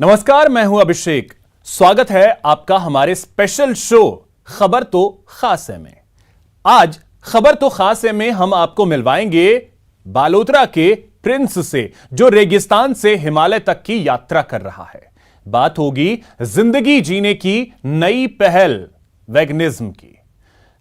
नमस्कार, मैं हूं अभिषेक। स्वागत है आपका हमारे स्पेशल शो खबर तो खास है में। आज खबर तो खास है में हम आपको मिलवाएंगे बालोतरा के प्रिंस से, जो रेगिस्तान से हिमालय तक की यात्रा कर रहा है। बात होगी जिंदगी जीने की नई पहल वेगनिज्म की।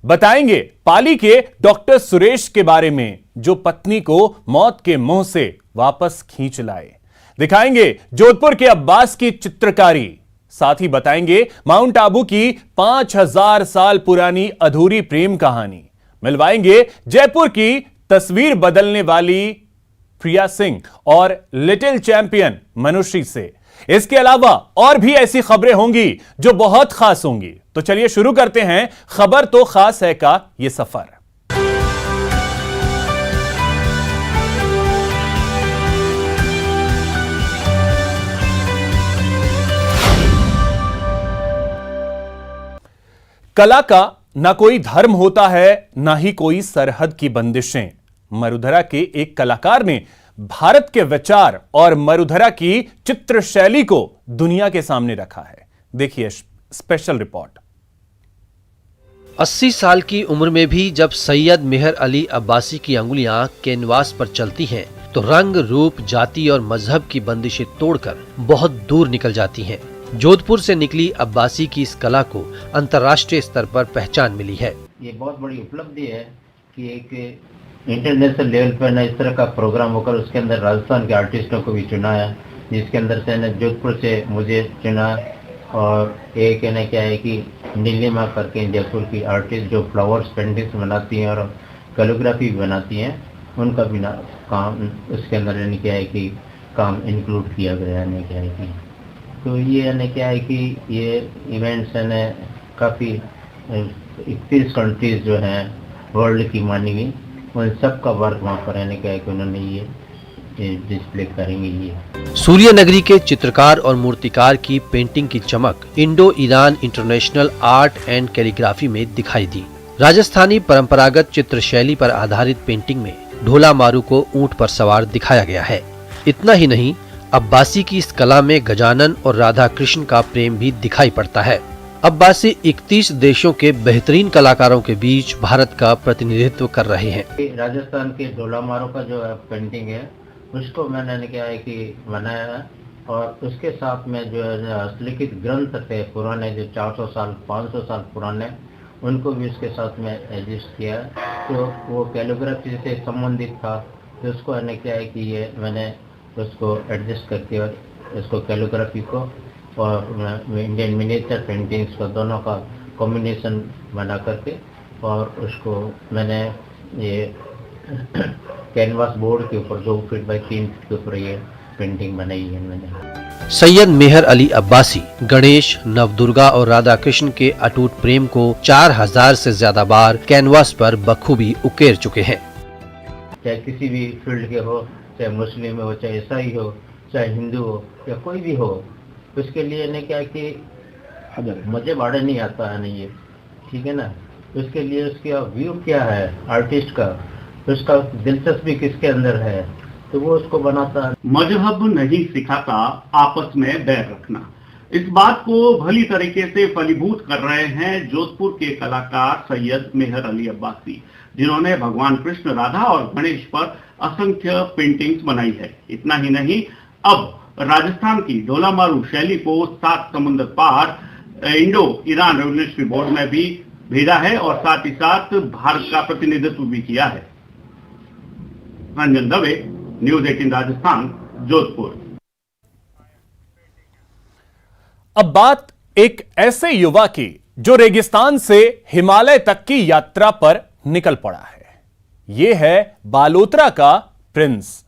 बताएंगे पाली के डॉक्टर सुरेश के बारे में, जो पत्नी को मौत के मुंह से वापस खींच लाए। दिखाएंगे जोधपुर के अब्बास की चित्रकारी। साथ ही बताएंगे माउंट आबू की 5000 साल पुरानी अधूरी प्रेम कहानी। मिलवाएंगे जयपुर की तस्वीर बदलने वाली प्रिया सिंह और लिटिल चैंपियन मनुश्री से। इसके अलावा और भी ऐसी खबरें होंगी जो बहुत खास होंगी। तो चलिए शुरू करते हैं खबर तो खास है का यह सफर। कला का ना कोई धर्म होता है, ना ही कोई सरहद की बंदिशें। मरुधरा के एक कलाकार ने भारत के विचार और मरुधरा की चित्र शैली को दुनिया के सामने रखा है। देखिए स्पेशल रिपोर्ट। 80 साल की उम्र में भी जब सैयद मेहर अली अब्बासी की अंगुलियां कैनवास पर चलती हैं, तो रंग, रूप, जाति और मजहब की बंदिशें तोड़कर बहुत दूर निकल जाती हैं। जोधपुर से निकली अब्बासी की इस कला को अंतर्राष्ट्रीय स्तर पर पहचान मिली है। ये बहुत बड़ी उपलब्धि है कि एक इंटरनेशनल लेवल पर ना इस तरह का प्रोग्राम होकर उसके अंदर राजस्थान के आर्टिस्टों को भी चुना है, जिसके अंदर से ना जोधपुर से मुझे चुना। और एक है ना क्या है कि नीलिमा करके जयपुर की आर्टिस्ट जो फ्लावर्स पेंटिंग्स बनाती हैं और कैलीग्राफी भी बनाती हैं, उनका भी ना काम उसके अंदर यानी क्या है कि काम इंक्लूड किया गया है। क्या है कि तो ये यानी क्या है कि ये इवेंट्स है ना काफ़ी 31 कंट्रीज जो हैं वर्ल्ड की मानी हुई, उन सब का वर्क वहाँ पर रहने क्या है कि उन्होंने ये डिस्प्ले करेंगे। ये सूर्य नगरी के चित्रकार और मूर्तिकार की पेंटिंग की चमक Indo Iran international art and calligraphy में दिखाई दी। राजस्थानी परंपरागत चित्र शैली पर आधारित पेंटिंग में ढोला मारू को ऊंट पर सवार दिखाया गया है। इतना ही नहीं, अब्बासी की इस कला में गजानन और राधा कृष्ण का प्रेम भी दिखाई पड़ता है। अब्बासी 31 देशों के बेहतरीन कलाकारों के बीच भारत का प्रतिनिधित्व कर रहे हैं। राजस्थान के ढोला मारू का जो पेंटिंग है उसको मैंने क्या है कि बनाया है, और उसके साथ में जो हस्तलिखित ग्रंथ थे पुराने जो 400 साल 500 साल पुराने, उनको भी उसके साथ में एडजस्ट किया है। तो वो कैलीग्राफी से संबंधित था, तो उसको मैंने क्या है कि ये मैंने उसको एडजस्ट करके और इसको कैलीग्राफी को और इंडियन मिनिएचर पेंटिंग्स को दोनों का कॉम्बिनेशन बना करके और उसको मैंने ये कैनवास बोर्ड के ऊपर 2 फीट बाई 3 फीट के ऊपर ये पेंटिंग बनाई है मैंने। सैयद मेहर अली अब्बासी गणेश, नवदुर्गा और राधा कृष्ण के अटूट प्रेम को 4000 से ज्यादा बार कैनवास पर बखूबी उकेर चुके हैं। चाहे किसी भी फील्ड के हो, चाहे मुस्लिम हो, चाहे ईसाई हो, चाहे हिंदू हो या कोई भी हो, उसके लिए ने क्या कि मुझे बाड़ा नहीं आता है नहीं, ये ठीक है ना। उसके लिए उसका व्यू क्या है आर्टिस्ट का, उसका दिलचस्पी किसके अंदर है, तो वो उसको बनाता है। मजहब नहीं सिखाता आपस में बैर रखना, इस बात को भली तरीके से फलीभूत कर रहे हैं जोधपुर के कलाकार सैयद मेहर अली अब्बासी, जिन्होंने भगवान कृष्ण, राधा और गणेश पर असंख्य पेंटिंग्स बनाई है। इतना ही नहीं, अब राजस्थान की ढोला मारू शैली को 7 समुद्र पार इंडो ईरान रेवोल्यूशनरी बोर्ड में भी भेजा है और साथ ही साथ भारत का प्रतिनिधित्व भी किया है। रंजन दवे, न्यूज 18 राजस्थान, जोधपुर। अब बात एक ऐसे युवा की जो रेगिस्तान से हिमालय तक की यात्रा पर निकल पड़ा है। यह है बालोतरा का प्रिंस,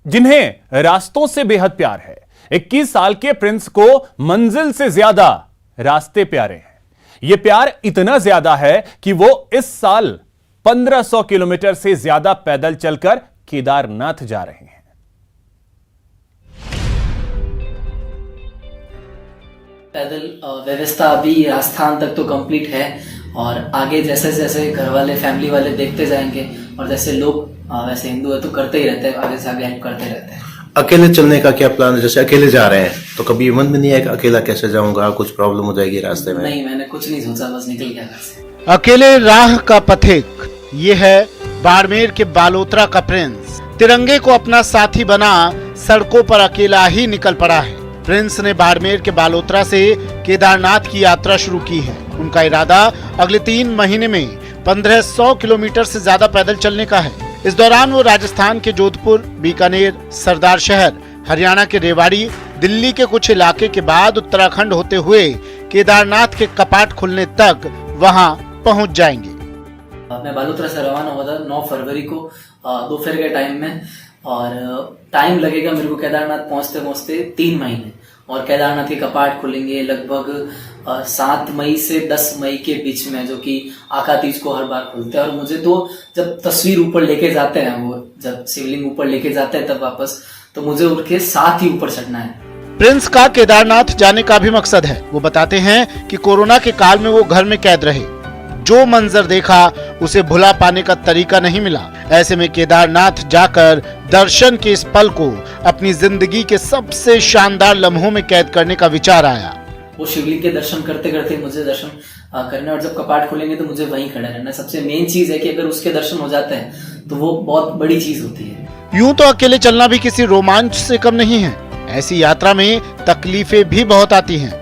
जिन्हें रास्तों से बेहद प्यार है। 21 साल के प्रिंस को मंजिल से ज्यादा रास्ते प्यारे हैं। यह प्यार इतना ज्यादा है कि वो इस साल 1500 किलोमीटर से ज्यादा पैदल चलकर केदारनाथ जा रहे हैं। पैदल व्यवस्था अभी राजस्थान तक तो कंप्लीट है, और आगे जैसे जैसे घर वाले फैमिली वाले देखते जाएंगे और जैसे लोग वैसे हिंदू है तो करते ही रहते हैं, आगे से आगे हेल्प करते रहते हैं। अकेले चलने का क्या प्लान है? जैसे अकेले जा रहे हैं तो कभी मन में नहीं है कि अकेला कैसे जाऊंगा, कुछ प्रॉब्लम हो जाएगी रास्ते में? नहीं, मैंने कुछ नहीं सोचा, बस निकल गया घर से। अकेले राह का पथिक, ये है बाड़मेर के बालोतरा का प्रिंस। तिरंगे को अपना साथी बना सड़कों पर अकेला ही निकल पड़ा है। प्रिंस ने बाड़मेर के बालोतरा से केदारनाथ की यात्रा शुरू की है। उनका इरादा अगले 3 महीने में 1500 किलोमीटर से ज्यादा पैदल चलने का है। इस दौरान वो राजस्थान के जोधपुर, बीकानेर, सरदार शहर, हरियाणा के रेवाड़ी, दिल्ली के कुछ इलाके के बाद उत्तराखंड होते हुए केदारनाथ के कपाट खुलने तक वहां पहुंच जाएंगे। मैं बालोतरा से रवाना हुआ था 9 फरवरी को दोपहर के टाइम में, और टाइम लगेगा मेरे को केदारनाथ पहुंचते पहुंचते 3 महीने, और केदारनाथ के कपाट खुलेंगे लगभग 7 मई से 10 मई के बीच में, जो कि आका तीज को हर बार खुलते हैं। और मुझे तो जब तस्वीर ऊपर लेके जाते हैं, वो जब शिवलिंग ऊपर लेके जाते हैं तब वापस, तो मुझे उनके साथ ही ऊपर चढ़ना है। प्रिंस का केदारनाथ जाने का भी मकसद है। वो बताते हैं कि कोरोना के काल में वो घर में कैद रहे, जो मंजर देखा उसे भुला पाने का तरीका नहीं मिला। ऐसे में केदारनाथ जाकर दर्शन के इस पल को अपनी जिंदगी के सबसे शानदार लम्हों में कैद करने का विचार आया। वो शिवलिंग के दर्शन करते करते मुझे दर्शन करना, और जब कपाट खोलेंगे तो मुझे वहीं खड़ा रहना। सबसे मेन चीज है कि अगर उसके दर्शन हो जाते हैं तो वो बहुत बड़ी चीज होती है। यूं तो अकेले चलना भी किसी रोमांच से कम नहीं है। ऐसी यात्रा में तकलीफें भी बहुत आती हैं,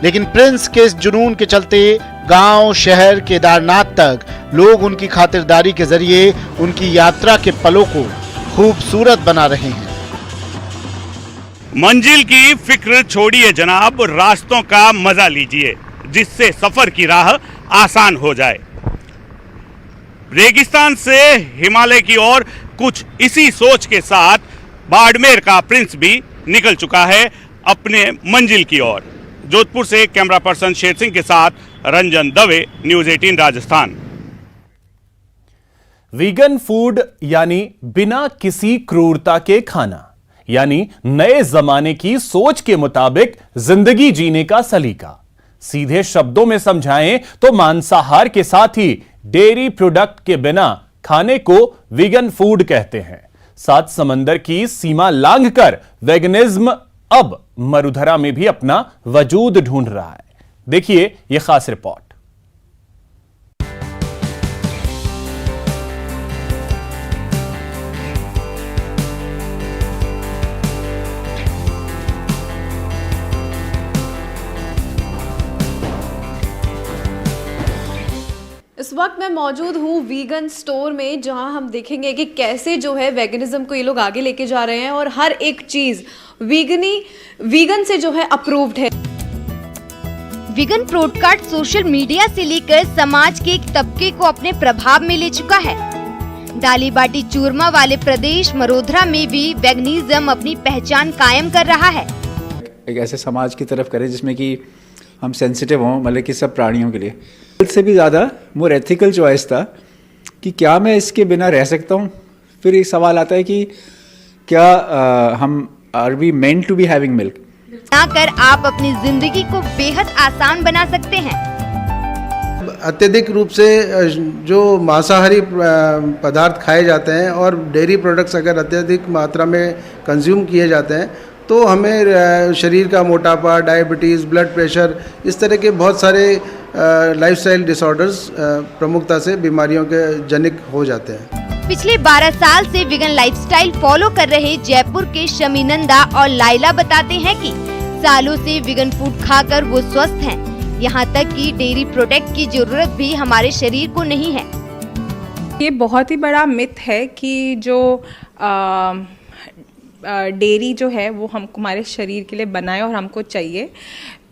लेकिन प्रिंस के इस जुनून के चलते गांव, शहर, केदारनाथ तक लोग उनकी खातिरदारी के जरिए उनकी यात्रा के पलों को खूबसूरत बना रहे हैं। मंजिल की फिक्र छोड़िए जनाब, रास्तों का मजा लीजिए, जिससे सफर की राह आसान हो जाए। रेगिस्तान से हिमालय की ओर कुछ इसी सोच के साथ बाड़मेर का प्रिंस भी निकल चुका है अपने मंजिल की ओर। जोधपुर से कैमरा पर्सन शेर सिंह के साथ Ranjan Dave, news 18 Rajasthan. Vegan food यानी बिना किसी क्रूरता के खाना, यानी नए जमाने की सोच के मुताबिक जिंदगी जीने का सलीका। सीधे शब्दों में समझाएं तो मांसाहार के साथ ही डेयरी प्रोडक्ट के बिना खाने को वीगन फूड कहते हैं। 7 समंदर की सीमा लांघकर वेगनिज्म अब मरुधरा में भी अपना वजूद ढूंढ रहा है। देखिए यह खास रिपोर्ट। इस वक्त मैं मौजूद हूँ वीगन स्टोर में, जहां हम देखेंगे कि कैसे जो है वेगनिज्म को ये लोग आगे लेके जा रहे हैं, और हर एक चीज वीगन से जो है अप्रूव्ड है। वीगन प्रोडकास्ट सोशल मीडिया से लेकर समाज के एक तबके को अपने प्रभाव में ले चुका है। दाली बाटी चूरमा वाले प्रदेश मरोधरा में भी वेगनिज्म अपनी पहचान कायम कर रहा है। एक ऐसे समाज की तरफ करें जिसमें कि हम सेंसिटिव हों, मतलब कि सब प्राणियों के लिए। से भी ज़्यादा मोर एथिकल चॉइस था कि क्या मैं इसके बिना रह सकता हूँ। फिर एक सवाल आता है कि क्या हम are we meant to be having milk. कर आप अपनी जिंदगी को बेहद आसान बना सकते हैं। अत्यधिक रूप से जो मांसाहारी पदार्थ खाए जाते हैं और डेयरी प्रोडक्ट्स अगर अत्यधिक मात्रा में कंज्यूम किए जाते हैं तो हमें शरीर का मोटापा, डायबिटीज़, ब्लड प्रेशर, इस तरह के बहुत सारे लाइफस्टाइल डिसऑर्डर्स प्रमुखता से बीमारियों के जनिक हो जाते हैं। पिछले 12 साल से वीगन लाइफस्टाइल फॉलो कर रहे जयपुर के शमीनंदा और लाइला बताते हैं कि सालों से वीगन फूड खाकर वो स्वस्थ हैं। यहाँ तक कि डेयरी प्रोडक्ट की जरूरत भी हमारे शरीर को नहीं है। ये बहुत ही बड़ा मिथ है कि जो डेयरी जो है वो हमारे शरीर के लिए बनाए और हमको चाहिए,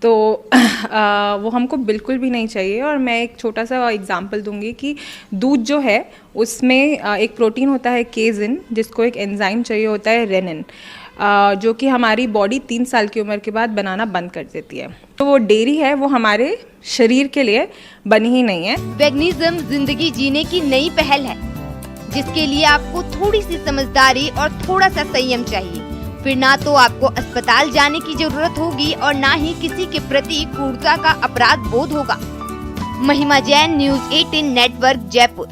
तो वो हमको बिल्कुल भी नहीं चाहिए। और मैं एक छोटा सा एग्जांपल दूंगी कि दूध जो है उसमें एक प्रोटीन होता है केजिन, जिसको एक एंजाइम चाहिए होता है रेनिन, जो कि हमारी बॉडी 3 साल की उम्र के बाद बनाना बंद कर देती है। तो वो डेयरी है वो हमारे शरीर के लिए बनी ही नहीं है। वेगनिज्म जिंदगी जीने की नई पहल है, जिसके लिए आपको थोड़ी सी समझदारी और थोड़ा सा संयम चाहिए। फिर ना तो आपको अस्पताल जाने की जरूरत होगी और ना ही किसी के प्रति क्रूरता का अपराध बोध होगा। महिमा Jain, news 18 network, Jaipur.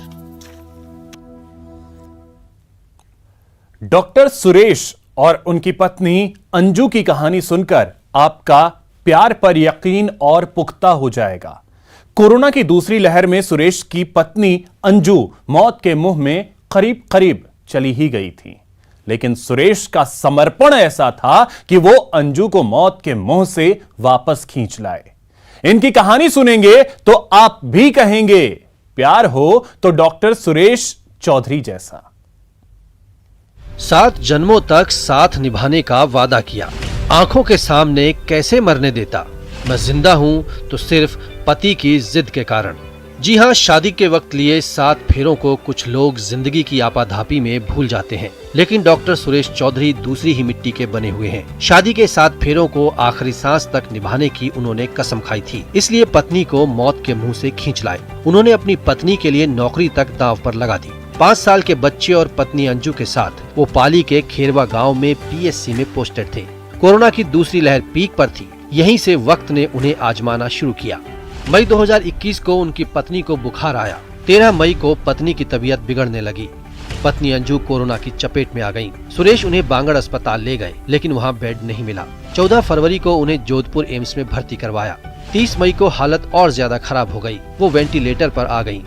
Doctor Suresh और उनकी पत्नी अंजू की कहानी सुनकर आपका प्यार पर यकीन और पुख्ता हो जाएगा। कोरोना की दूसरी लहर में सुरेश की पत्नी अंजू मौत के मुंह में करीब करीब चली ही गई थी, लेकिन सुरेश का समर्पण ऐसा था कि वो अंजू को मौत के मुंह से वापस खींच लाए। इनकी कहानी सुनेंगे तो आप भी कहेंगे प्यार हो तो डॉक्टर सुरेश चौधरी जैसा। 7 जन्मों तक साथ निभाने का वादा किया, आंखों के सामने कैसे मरने देता, मैं जिंदा हूं तो सिर्फ पति की जिद के कारण। जी हां, शादी के वक्त लिए 7 फेरों को कुछ लोग जिंदगी की आपाधापी में भूल जाते हैं, लेकिन डॉक्टर सुरेश चौधरी दूसरी ही मिट्टी के बने हुए हैं। शादी के 7 फेरों को आखिरी सांस तक निभाने की उन्होंने कसम खाई थी, इसलिए पत्नी को मौत के मुंह से खींच लाए। उन्होंने अपनी पत्नी के लिए नौकरी तक दांव पर लगा दी। 5 साल के बच्चे और पत्नी अंजू के साथ वो पाली के खेरवा गाँव में PSC में पोस्टेड थे। कोरोना की दूसरी लहर पीक पर थी, यहीं से वक्त ने उन्हें आजमाना शुरू किया। मई 2021 को उनकी पत्नी को बुखार आया। 13 मई को पत्नी की तबीयत बिगड़ने लगी। पत्नी अंजू कोरोना की चपेट में आ गईं। सुरेश उन्हें बांगड़ अस्पताल ले गए, लेकिन वहां बेड नहीं मिला। 14 फरवरी को उन्हें जोधपुर एम्स में भर्ती करवाया। 30 मई को हालत और ज्यादा खराब हो गई, वो वेंटिलेटर पर आ गयी।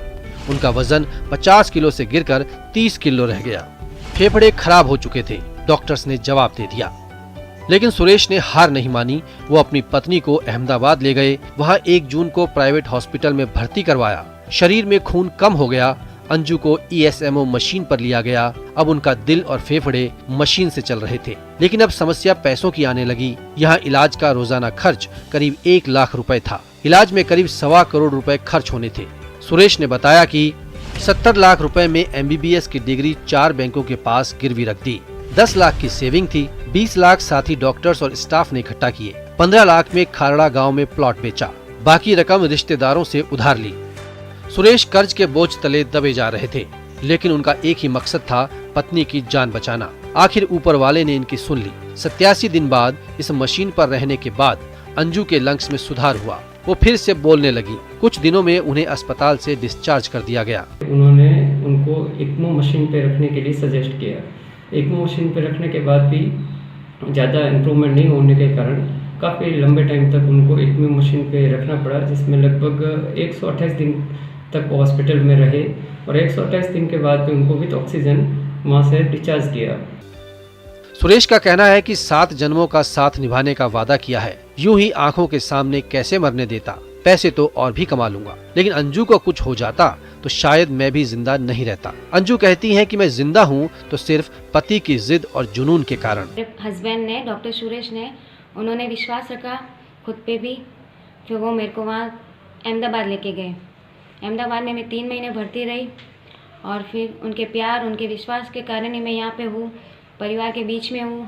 उनका वजन 50 किलो से गिरकर 30 किलो रह गया। फेफड़े खराब हो चुके थे, डॉक्टर्स ने जवाब दे दिया। लेकिन सुरेश ने हार नहीं मानी। वो अपनी पत्नी को अहमदाबाद ले गए। वहां 1 जून को प्राइवेट हॉस्पिटल में भर्ती करवाया। शरीर में खून कम हो गया। अंजू को ESMO मशीन पर लिया गया। अब उनका दिल और फेफड़े मशीन से चल रहे थे, लेकिन अब समस्या पैसों की आने लगी। यहाँ इलाज का रोजाना खर्च करीब 1 लाख रुपए था। इलाज में करीब 1.25 करोड़ रुपए खर्च होने थे। सुरेश ने बताया कि 70 लाख रुपए में MBBS की डिग्री 4 बैंकों के पास गिरवी रख दी। 10 लाख की सेविंग थी। 20 लाख साथी डॉक्टर्स और स्टाफ ने इकट्ठा किए। 15 लाख में खारड़ा गांव में प्लॉट बेचा। बाकी रकम रिश्तेदारों से उधार ली। सुरेश कर्ज के बोझ तले दबे जा रहे थे, लेकिन उनका एक ही मकसद था, पत्नी की जान बचाना। आखिर ऊपर वाले ने इनकी सुन ली। 87 दिन बाद इस मशीन पर रहने के बाद अंजू के लंग्स में सुधार हुआ। वो फिर से बोलने लगी। कुछ दिनों में उन्हें अस्पताल से डिस्चार्ज कर दिया गया। उन्होंने उनको ECMO मशीन पे रखने के लिए सजेस्ट किया। ECMO मशीन पे रखने के बाद भी ज़्यादा इम्प्रूवमेंट नहीं होने के कारण काफ़ी लंबे टाइम तक उनको ECMO मशीन पे रखना पड़ा, जिसमें लगभग 128 दिन तक वो हॉस्पिटल में रहे और 128 दिन के बाद भी उनको विद ऑक्सीजन वहाँ से डिस्चार्ज किया। सुरेश का कहना है कि 7 जन्मों का साथ निभाने का वादा किया है, यूं ही आंखों के सामने कैसे मरने देता, पैसे तो और भी कमा लूंगा, लेकिन अंजू को कुछ हो जाता तो शायद मैं भी जिंदा नहीं रहता। अंजू कहती हैं कि मैं जिंदा हूं तो सिर्फ पति की जिद और जुनून के कारण। हस्बैंड ने, डॉक्टर सुरेश ने, उन्होंने विश्वास रखा खुद पे भी, फिर वो मेरे को वहाँ अहमदाबाद लेके गए। अहमदाबाद में मैं 3 महीने भर्ती रही और फिर उनके प्यार, उनके विश्वास के कारण ही मैं यहाँ पे हूँ, परिवार के बीच में हूँ,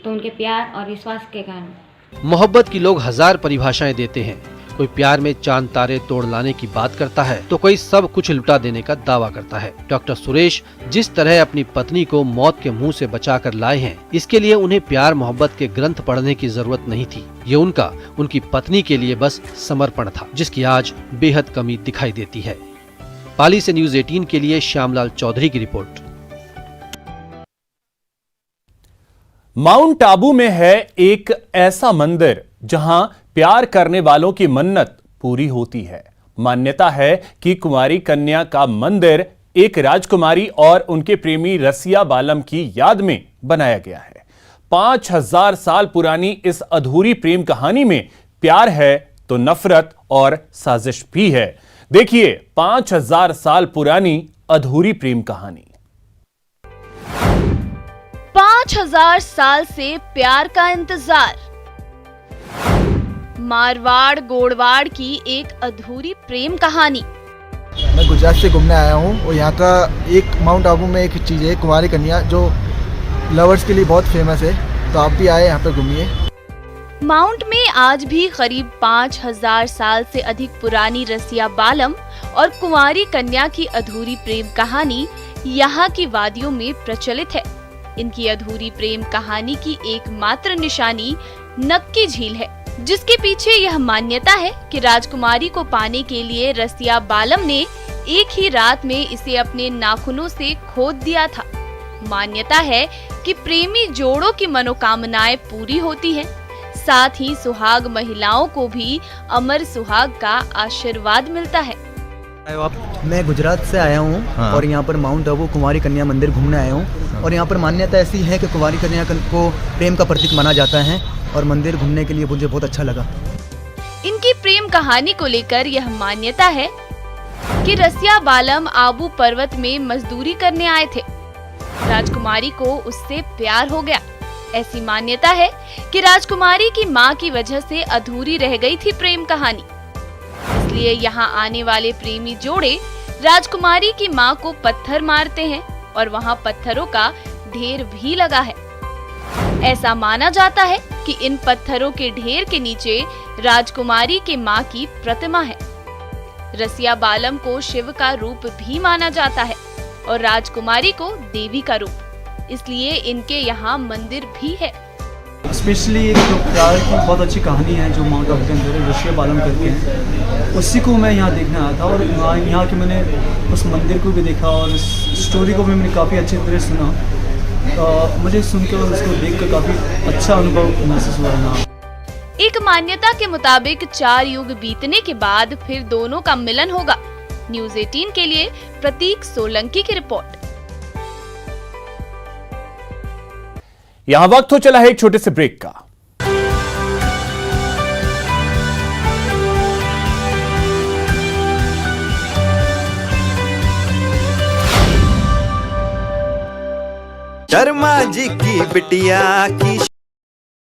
तो उनके प्यार और विश्वास के कारण। मोहब्बत की लोग 1000 परिभाषाएं देते हैं। कोई प्यार में चांद तारे तोड़ लाने की बात करता है तो कोई सब कुछ लुटा देने का दावा करता है। डॉक्टर सुरेश जिस तरह अपनी पत्नी को मौत के मुंह से बचा कर लाए हैं, इसके लिए उन्हें प्यार मोहब्बत के ग्रंथ पढ़ने की जरूरत नहीं थी। ये उनकी पत्नी के लिए बस समर्पण था, जिसकी आज बेहद कमी दिखाई देती है। पाली से न्यूज़ 18 के लिए श्यामलाल चौधरी की रिपोर्ट। माउंट आबू में है एक ऐसा मंदिर जहां प्यार करने वालों की मन्नत पूरी होती है। मान्यता है कि कुंवारी कन्या का मंदिर एक राजकुमारी और उनके प्रेमी रसिया बालम की याद में बनाया गया है। 5000 साल पुरानी इस अधूरी प्रेम कहानी में प्यार है तो नफरत और साजिश भी है। देखिए 5000 साल पुरानी अधूरी प्रेम कहानी। 5000 साल से प्यार का इंतजार। मारवाड़ गोड़वाड़ की एक अधूरी प्रेम कहानी। मैं गुजरात से घूमने आया हूँ और यहाँ का एक माउंट आबू में एक चीज़ है कुंवारी कन्या, जो लवर्स के लिए बहुत फेमस है, तो आप भी आए यहाँ पे घूमिए। माउंट में आज भी करीब 5000 साल से अधिक पुरानी रसिया बालम और कुंवारी कन्या की अधूरी प्रेम कहानी यहाँ की वादियों में प्रचलित है। इनकी अधूरी प्रेम कहानी की एकमात्र निशानी नक्की झील है, जिसके पीछे यह मान्यता है कि राजकुमारी को पाने के लिए रसिया बालम ने एक ही रात में इसे अपने नाखूनों से खोद दिया था। मान्यता है कि प्रेमी जोड़ों की मनोकामनाएं पूरी होती हैं, साथ ही सुहाग महिलाओं को भी अमर सुहाग का आशीर्वाद मिलता है। मैं गुजरात से आया हूँ और यहाँ पर माउंट आबू कुंवारी कन्या मंदिर घूमने आया हूँ और यहाँ पर मान्यता ऐसी है कि कुंवारी कन्या को प्रेम का प्रतीक माना जाता है और मंदिर घूमने के लिए मुझे बहुत अच्छा लगा। इनकी प्रेम कहानी को लेकर यह मान्यता है कि रसिया बालम आबू पर्वत में मजदूरी करने आए थे। राजकुमारी को उससे प्यार हो गया। ऐसी मान्यता है कि राजकुमारी की मां की वजह से अधूरी रह गई थी प्रेम कहानी, इसलिए यहाँ आने वाले प्रेमी जोड़े राजकुमारी की मां को पत्थर मारते हैं और वहाँ पत्थरों का ढेर भी लगा है। ऐसा माना जाता है कि इन पत्थरों के ढेर के नीचे राजकुमारी के मां की प्रतिमा है। रसिया बालम को शिव का रूप भी माना जाता है और राजकुमारी को देवी का रूप, इसलिए इनके यहाँ मंदिर भी है। स्पेशली एक तो प्यार की बहुत अच्छी कहानी है जो माउंट आबू के अंदर है, रसिया बालम करके हैं, उसी को मैं यहाँ देखने आया था और यहाँ के मैंने उस मंदिर को भी देखा और इस स्टोरी को भी मैंने काफ़ी अच्छी तरह सुना। तो मुझे सुनकर और उसको देखकर काफ़ी अच्छा अनुभव महसूस हुआ यहाँ। एक मान्यता के मुताबिक 4 युग बीतने के बाद फिर दोनों का मिलन होगा। न्यूज़ 18 के लिए प्रतीक सोलंकी की रिपोर्ट। यहां वक्त हो चला है एक छोटे से ब्रेक का। शर्मा जी की बिटिया की